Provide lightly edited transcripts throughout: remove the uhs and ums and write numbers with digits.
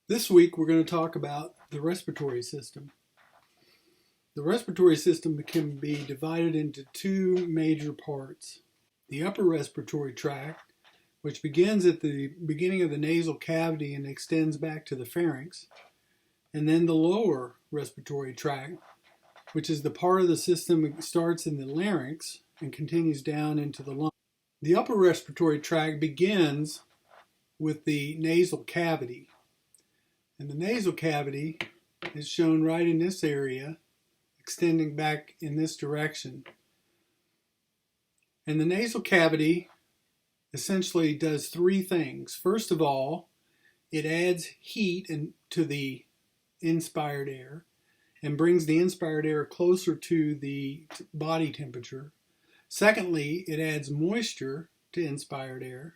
This week we're going to talk about the respiratory system. The respiratory system can be divided into two major parts. The upper respiratory tract, which begins at the beginning of the nasal cavity and extends back to the pharynx, and then the lower respiratory tract, which is the part of the system that starts in the larynx and continues down into the lung. The upper respiratory tract begins with the nasal cavity. And the nasal cavity is shown right in this area, extending back in this direction. And the nasal cavity essentially does three things. First of all, it adds heat to the inspired air and brings the inspired air closer to the body temperature. Secondly, it adds moisture to inspired air.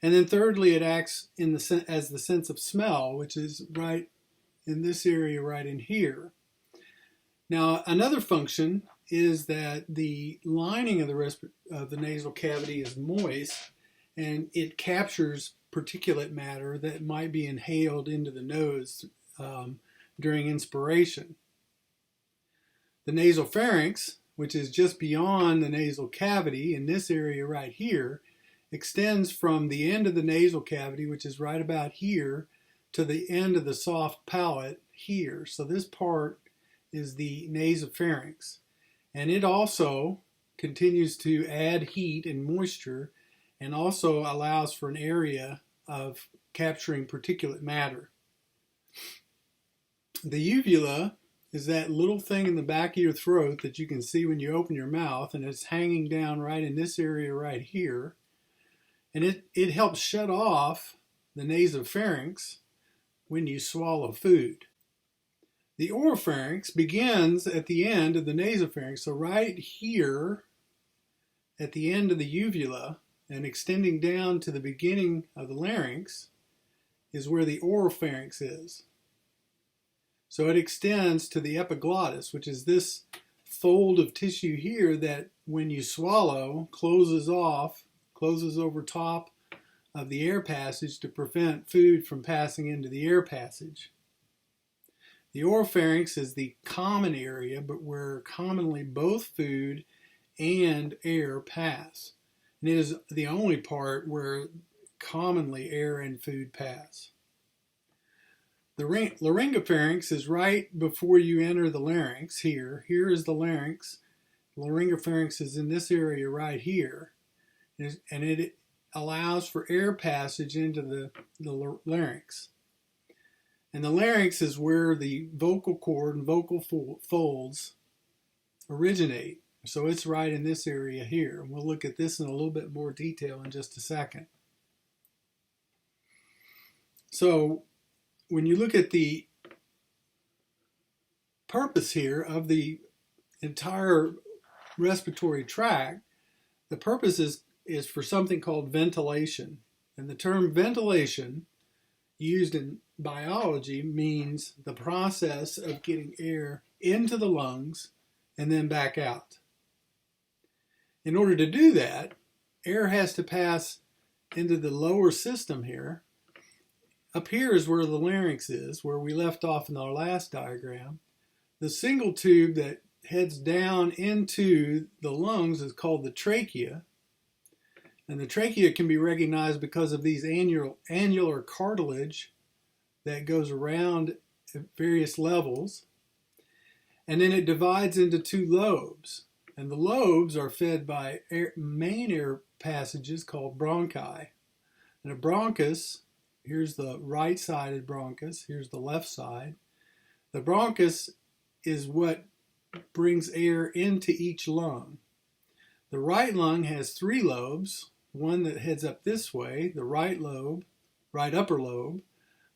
And then thirdly, it acts as the sense of smell, which is right in this area right in here. Now, another function is that the lining of the nasal cavity is moist, and it captures particulate matter that might be inhaled into the nose during inspiration. The nasopharynx, which is just beyond the nasal cavity in this area right here, extends from the end of the nasal cavity, which is right about here, to the end of the soft palate here. So this part is the nasopharynx. And it also continues to add heat and moisture and also allows for an area of capturing particulate matter. The uvula is that little thing in the back of your throat that you can see when you open your mouth, and it's hanging down right in this area right here. And it helps shut off the nasopharynx when you swallow food. The oropharynx begins at the end of the nasopharynx. So right here at the end of the uvula and extending down to the beginning of the larynx is where the oropharynx is. So it extends to the epiglottis, which is this fold of tissue here that when you swallow closes over top of the air passage to prevent food from passing into the air passage. The oropharynx is the common area, but where commonly both food and air pass. And it is the only part where commonly air and food pass. The laryngopharynx is right before you enter the larynx here. Here is the larynx. Laryngopharynx is in this area right here. And it allows for air passage into the larynx. And the larynx is where the vocal cord and vocal folds originate. So it's right in this area here. And we'll look at this in a little bit more detail in just a second. So when you look at the purpose here of the entire respiratory tract, the purpose is for something called ventilation. And the term ventilation, used in biology, means the process of getting air into the lungs and then back out. In order to do that, air has to pass into the lower system here. Up here is where the larynx is, where we left off in our last diagram. The single tube that heads down into the lungs is called the trachea. And the trachea can be recognized because of these annular cartilage that goes around at various levels. And then it divides into two lobes. And the lobes are fed by main air passages called bronchi. And a bronchus, here's the right-sided bronchus, here's the left side. The bronchus is what brings air into each lung. The right lung has three lobes. One that heads up this way, the right lobe, right upper lobe,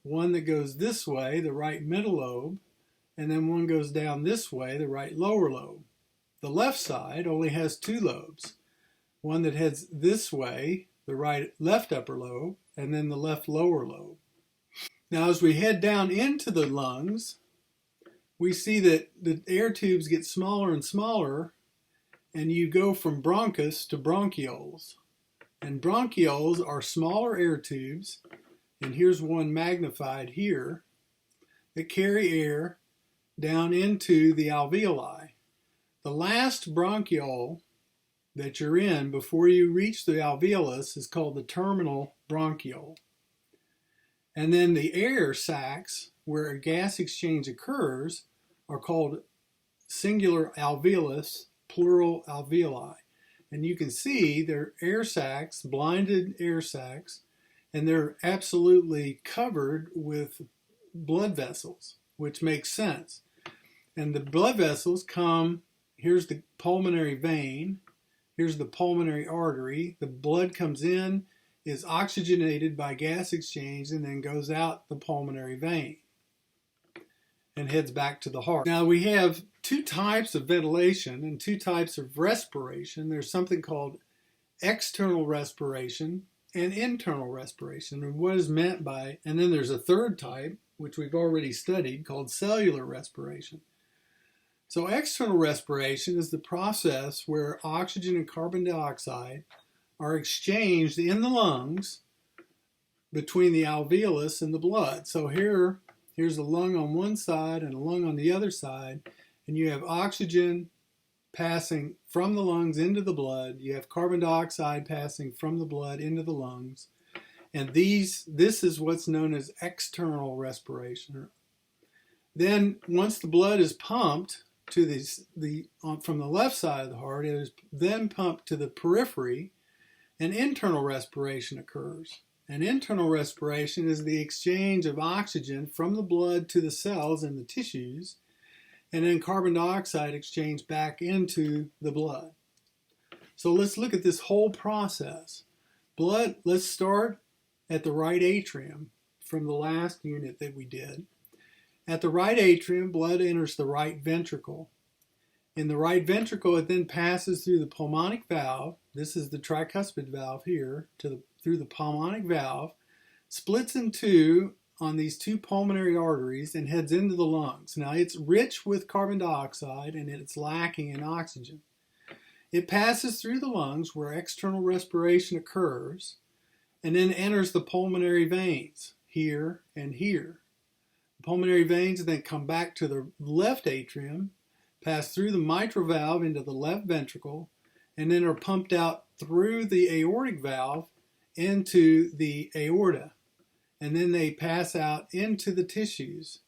one that goes this way, the right middle lobe, and then one goes down this way, the right lower lobe. The left side only has two lobes, one that heads this way, the left upper lobe, and then the left lower lobe. Now as we head down into the lungs, we see that the air tubes get smaller and smaller, and you go from bronchus to bronchioles. And bronchioles are smaller air tubes, and here's one magnified here, that carry air down into the alveoli. The last bronchiole that you're in before you reach the alveolus is called the terminal bronchiole. And then the air sacs, where a gas exchange occurs, are called singular alveolus, plural alveoli. And you can see they're air sacs, blinded air sacs, and they're absolutely covered with blood vessels, which makes sense. And the blood vessels come, here's the pulmonary vein, here's the pulmonary artery. The blood comes in, is oxygenated by gas exchange, and then goes out the pulmonary vein and heads back to the heart. Now we have two types of ventilation and two types of respiration. There's something called external respiration and internal respiration, and what is meant by, and then there's a third type, which we've already studied, called cellular respiration. So external respiration is the process where oxygen and carbon dioxide are exchanged in the lungs between the alveolus and the blood. So here's a lung on one side and a lung on the other side, and you have oxygen passing from the lungs into the blood. You have carbon dioxide passing from the blood into the lungs. And this is what's known as external respiration. Then once the blood is pumped to from the left side of the heart, it is then pumped to the periphery, and internal respiration occurs. And internal respiration is the exchange of oxygen from the blood to the cells and the tissues, and then carbon dioxide exchange back into the blood. So let's look at this whole process. Let's start at the right atrium from the last unit that we did. At the right atrium, blood enters the right ventricle. In the right ventricle, it then passes through the pulmonic valve. This is the tricuspid valve here, through the pulmonic valve, splits in two on these two pulmonary arteries, and heads into the lungs. Now, it's rich with carbon dioxide and it's lacking in oxygen. It passes through the lungs where external respiration occurs, and then enters the pulmonary veins here and here. The pulmonary veins then come back to the left atrium, pass through the mitral valve into the left ventricle, and then are pumped out through the aortic valve into the aorta. And then they pass out into the tissues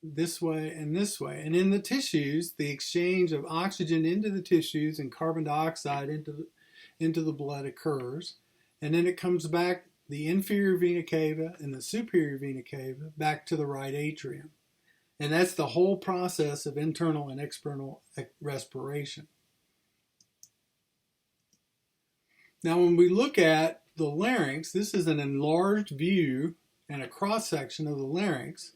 this way and this way. And in the tissues, the exchange of oxygen into the tissues and carbon dioxide into the blood occurs. And then it comes back, the inferior vena cava and the superior vena cava, back to the right atrium. And that's the whole process of internal and external respiration. Now, when we look at the larynx, this is an enlarged view and a cross-section of the larynx.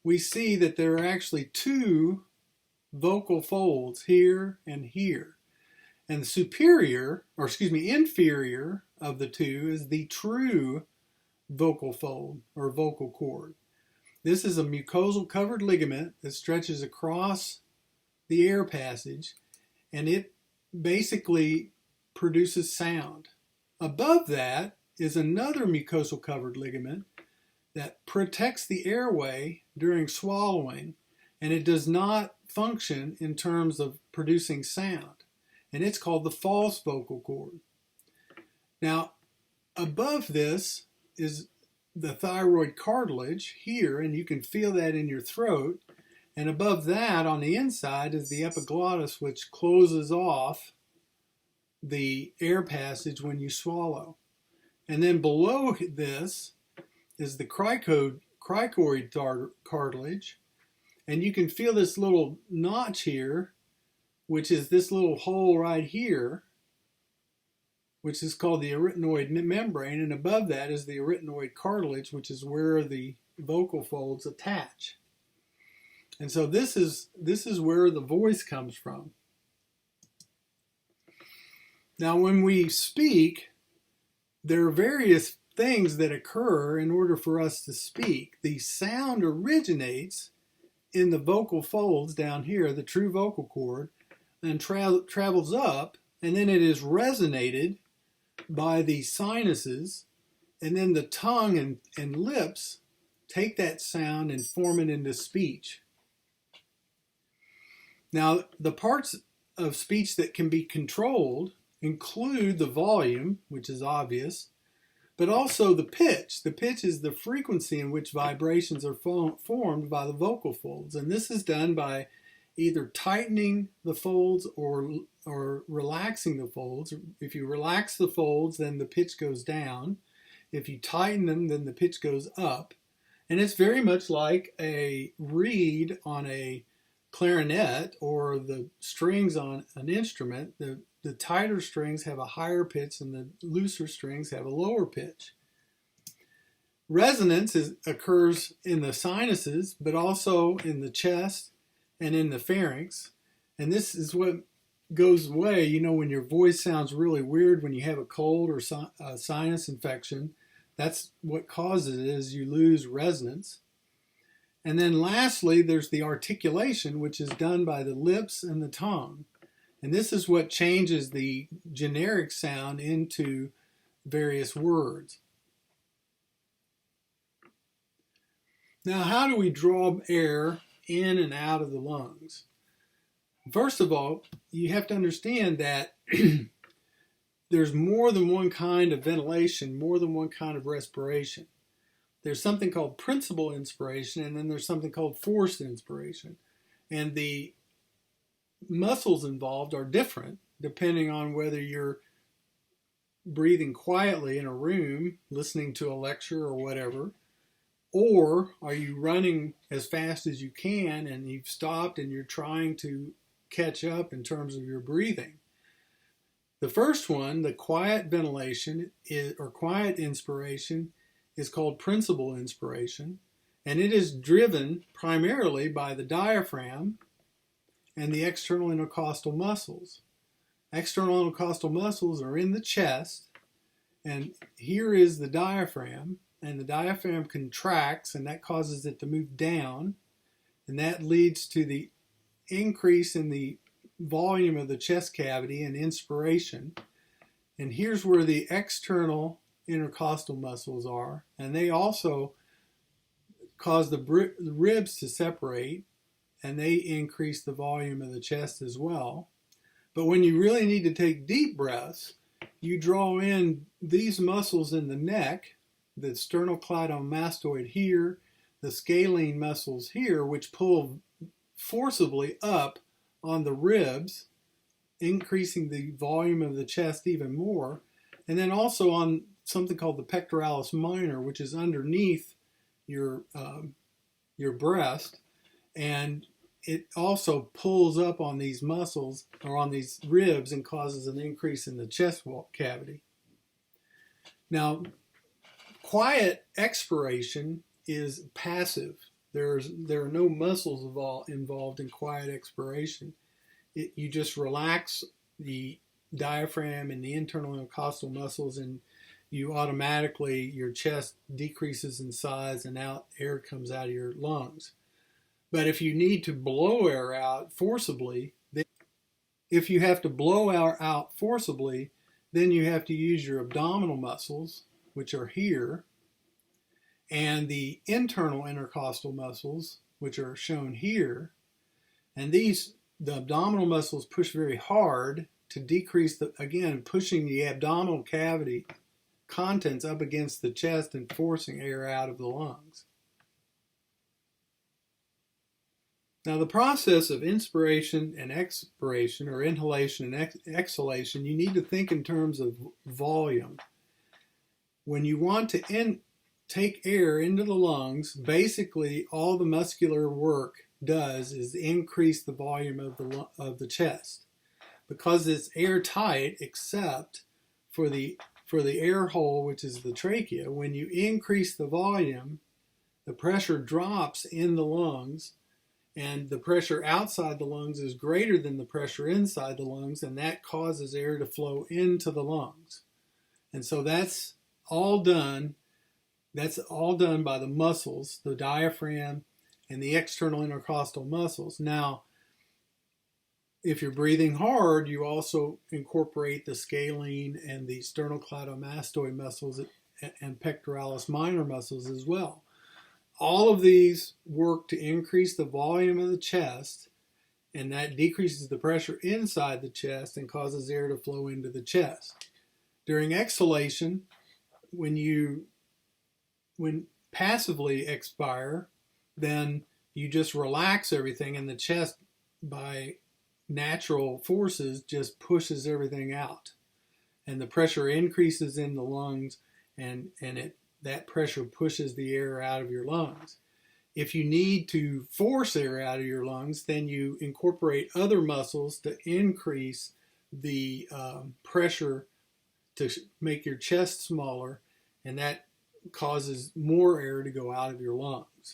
We see that there are actually two vocal folds here and here. And the inferior of the two is the true vocal fold or vocal cord. This is a mucosal covered ligament that stretches across the air passage, and it basically produces sound. Above that is another mucosal covered ligament that protects the airway during swallowing, and it does not function in terms of producing sound. And it's called the false vocal cord. Now, above this is the thyroid cartilage here, and you can feel that in your throat. And above that, on the inside, is the epiglottis, which closes off the air passage when you swallow. And then below this is the cricoid cartilage, and you can feel this little notch here, which is this little hole right here, which is called the arytenoid membrane, and above that is the arytenoid cartilage, which is where the vocal folds attach. And so this is where the voice comes from. Now, when we speak, there are various things that occur in order for us to speak. The sound originates in the vocal folds down here, the true vocal cord, and travels up, and then it is resonated by the sinuses, And then the tongue and lips take that sound and form it into speech. Now, the parts of speech that can be controlled include the volume, which is obvious, but also the pitch. The pitch is the frequency in which vibrations are formed by the vocal folds. And this is done by either tightening the folds or relaxing the folds. If you relax the folds, then the pitch goes down. If you tighten them, then the pitch goes up. And it's very much like a reed on a clarinet or the strings on an instrument. The tighter strings have a higher pitch and the looser strings have a lower pitch. Resonance occurs in the sinuses, but also in the chest and in the pharynx. And this is what goes away, you know, when your voice sounds really weird when you have a cold or a sinus infection. That's what causes it, is you lose resonance. And then lastly, there's the articulation, which is done by the lips and the tongue. And this is what changes the generic sound into various words. Now, how do we draw air in and out of the lungs? First of all, you have to understand that there's more than one kind of ventilation, more than one kind of respiration. There's something called principal inspiration, and then there's something called forced inspiration. And the muscles involved are different depending on whether you're breathing quietly in a room, listening to a lecture or whatever, or are you running as fast as you can and you've stopped and you're trying to catch up in terms of your breathing. The first one, the quiet ventilation or quiet inspiration, is called principal inspiration, and it is driven primarily by the diaphragm and the external intercostal muscles. External intercostal muscles are in the chest, and here is the diaphragm, and the diaphragm contracts, and that causes it to move down, and that leads to the increase in the volume of the chest cavity and inspiration. And here's where the external intercostal muscles are, and they also cause the ribs to separate, and they increase the volume of the chest as well. But when you really need to take deep breaths, you draw in these muscles in the neck, the sternocleidomastoid here, the scalene muscles here, which pull forcibly up on the ribs, increasing the volume of the chest even more, and then also on something called the pectoralis minor, which is underneath your breast, and it also pulls up on these muscles or on these ribs and causes an increase in the chest wall cavity. Now, quiet expiration is passive. There are no muscles involved in quiet expiration. You just relax the diaphragm and the internal intercostal muscles, and you automatically, your chest decreases in size and air comes out of your lungs. But if you need to blow air out forcibly, then you have to use your abdominal muscles, which are here, and the internal intercostal muscles, which are shown here. And the abdominal muscles push very hard to decrease pushing the abdominal cavity contents up against the chest and forcing air out of the lungs. Now, the process of inspiration and expiration, or inhalation and exhalation, you need to think in terms of volume. When you want to take air into the lungs, basically all the muscular work does is increase the volume of the chest, because it's airtight except for the air hole, which is the trachea. When you increase the volume, the pressure drops in the lungs, and the pressure outside the lungs is greater than the pressure inside the lungs, and that causes air to flow into the lungs. And so that's all done by the muscles, the diaphragm and the external intercostal muscles. Now, if you're breathing hard, you also incorporate the scalene and the sternocleidomastoid muscles and pectoralis minor muscles as well. All of these work to increase the volume of the chest, and that decreases the pressure inside the chest and causes air to flow into the chest. During exhalation, when passively expire, then you just relax everything, and the chest, by natural forces, just pushes everything out. And the pressure increases in the lungs, and that pressure pushes the air out of your lungs. If you need to force air out of your lungs, then you incorporate other muscles to increase the pressure to make your chest smaller, and that causes more air to go out of your lungs.